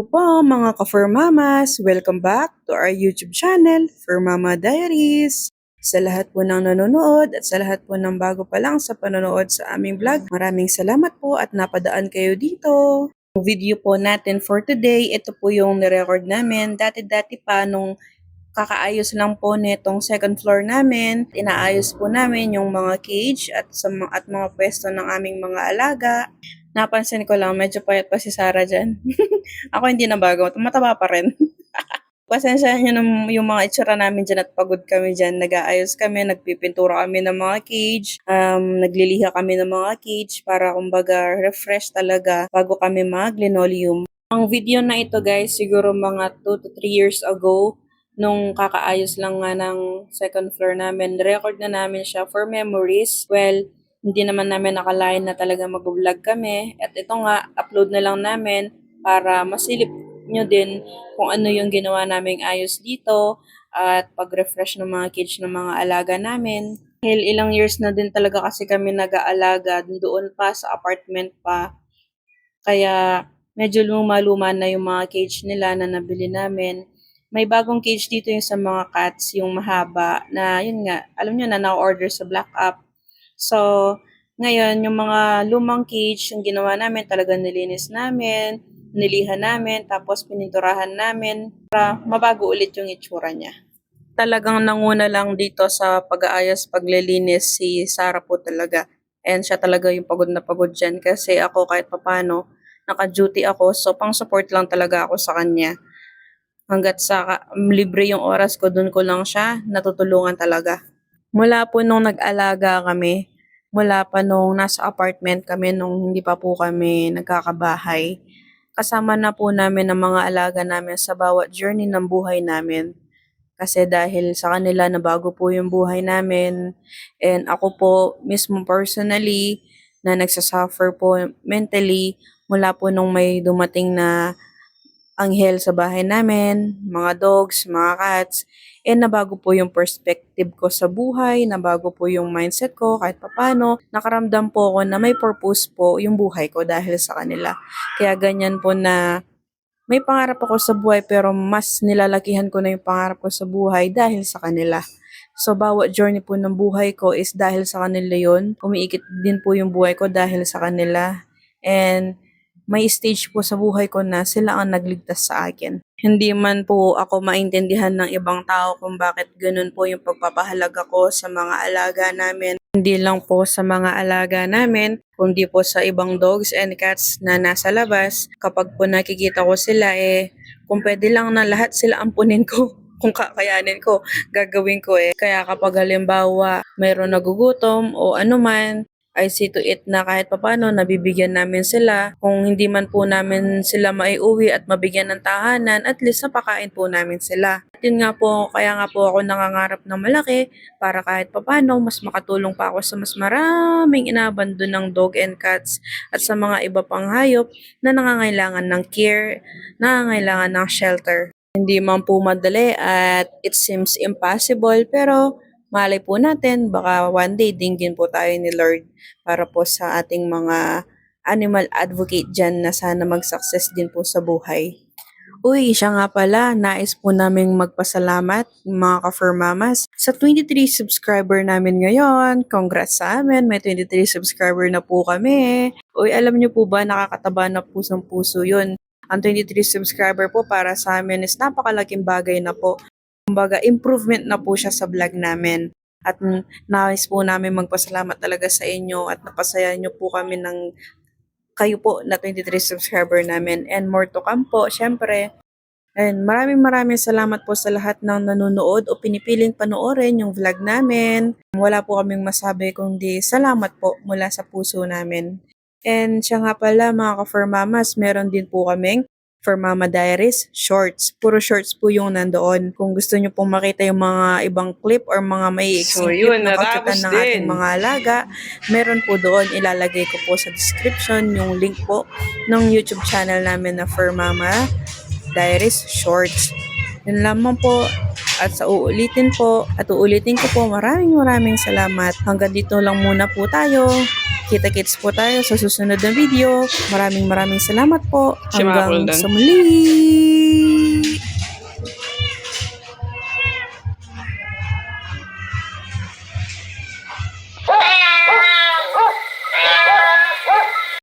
Po mga ka-Fur Mamas, welcome back to our YouTube channel, Fur Mama Diaries. Sa lahat po ng nanonood at sa lahat po ng bago pa lang sa panonood sa aming vlog, maraming salamat po at napadaan kayo dito. Yung video po natin for today, ito po yung nirecord namin. Dati-dati pa nung kakaayos lang po netong second floor namin. Inaayos po namin yung mga cage at mga pwesto ng aming mga alaga. Napansin ko lang, medyo payat pa si Sarah dyan. Ako hindi na bago, mataba pa rin. Pasensya nyo yung mga itsura namin dyan at pagod kami dyan. Nag-aayos kami, nagpipintura kami ng mga cage, nagliliha kami ng mga cage para kumbaga refresh talaga bago kami mag-linoleum. Ang video na ito guys, siguro mga 2 to 3 years ago, nung kakaayos lang nga ng second floor namin, record na namin siya for memories. Well, hindi naman namin nakalain na talaga mag-vlog kami. At ito nga, upload na lang namin para masilip nyo din kung ano yung ginawa naming ayos dito at pag-refresh ng mga cage ng mga alaga namin. Dahil ilang years na din talaga kasi kami nag-aalaga doon pa sa apartment pa. Kaya medyo luma-luma na yung mga cage nila na nabili namin. May bagong cage dito yung sa mga cats, yung mahaba na yun nga, alam nyo na na-order sa Black App. So, ngayon, yung mga lumang cage, yung ginawa namin, talagang nilinis namin, nilihan namin, tapos pininturahan namin para mabago ulit yung itsura niya. Talagang nanguna lang dito sa pag-aayos, paglilinis si Sarah po talaga. And siya talaga yung pagod na pagod dyan kasi ako kahit papano, naka-duty ako, so pang-support lang talaga ako sa kanya. Hanggat sa libre yung oras ko, dun ko lang siya natutulungan talaga. Mula po nung nag-alaga kami, mula pa nung nasa apartment kami, nung hindi pa po kami nagkakabahay, kasama na po namin ang mga alaga namin sa bawat journey ng buhay namin. Kasi dahil sa kanila nabago po yung buhay namin, and ako po mismo personally na nagsasuffer po mentally mula po nung may dumating na anghel sa bahay namin, mga dogs, mga cats, and nabago po yung perspective ko sa buhay, nabago po yung mindset ko kahit papano. Nakaramdam po ako na may purpose po yung buhay ko dahil sa kanila. Kaya ganyan po na may pangarap ako sa buhay pero mas nilalakihan ko na yung pangarap ko sa buhay dahil sa kanila. So, bawat journey po ng buhay ko is dahil sa kanila yon. Umiikot din po yung buhay ko dahil sa kanila. And may stage po sa buhay ko na sila ang nagligtas sa akin. Hindi man po ako maintindihan ng ibang tao kung bakit ganun po yung pagpapahalaga ko sa mga alaga namin. Hindi lang po sa mga alaga namin, kundi po sa ibang dogs and cats na nasa labas. Kapag po nakikita ko sila, kung pwede lang na lahat sila ampunin ko. Kung kakayanin ko, gagawin ko . Kaya kapag halimbawa mayroon nagugutom o anuman, I see to it na kahit papano nabibigyan namin sila. Kung hindi man po namin sila maiuwi at mabigyan ng tahanan, at least napakain po namin sila. At yun nga po, kaya nga po ako nangangarap ng malaki para kahit papano mas makatulong pa ako sa mas maraming inabandon ng dog and cats at sa mga iba pang hayop na nangangailangan ng care, nangangailangan ng shelter. Hindi man po madali at it seems impossible, pero malay po natin, baka one day dinggin po tayo ni Lord para po sa ating mga animal advocate dyan na sana mag-success din po sa buhay. Uy, siya nga pala, nais po naming magpasalamat mga ka-Fur Mamas sa 23 subscriber namin ngayon. Congrats sa amin, may 23 subscriber na po kami. Uy, alam niyo po ba, nakakataba na pusong-puso yun. Ang 23 subscriber po para sa amin is napakalaking bagay na po. Kumbaga, improvement na po siya sa vlog namin. At nais po namin magpasalamat talaga sa inyo at napasaya nyo po kami ng kayo po na 23 subscriber namin. And more to come po, syempre. And maraming salamat po sa lahat ng nanonood o pinipiling panoorin yung vlog namin. Wala po kaming masabi kundi salamat po mula sa puso namin. And siya nga pala mga ka-Fur Mamas, meron din po kaming Fur Mama Diaries shorts. Puro shorts po yung nandoon. Kung gusto nyo pong makita yung mga ibang clip or mga may exhibit na kakitan ng ating mga alaga, meron po doon. Ilalagay ko po sa description yung link po ng YouTube channel namin na Fur Mama Diaries shorts. Yun lamang po. At sa uulitin ko po, maraming salamat. Hanggang dito lang muna po tayo. Kita-kits po tayo sa susunod na video. Maraming salamat po. Si Hanggang Makuldan. sa muli!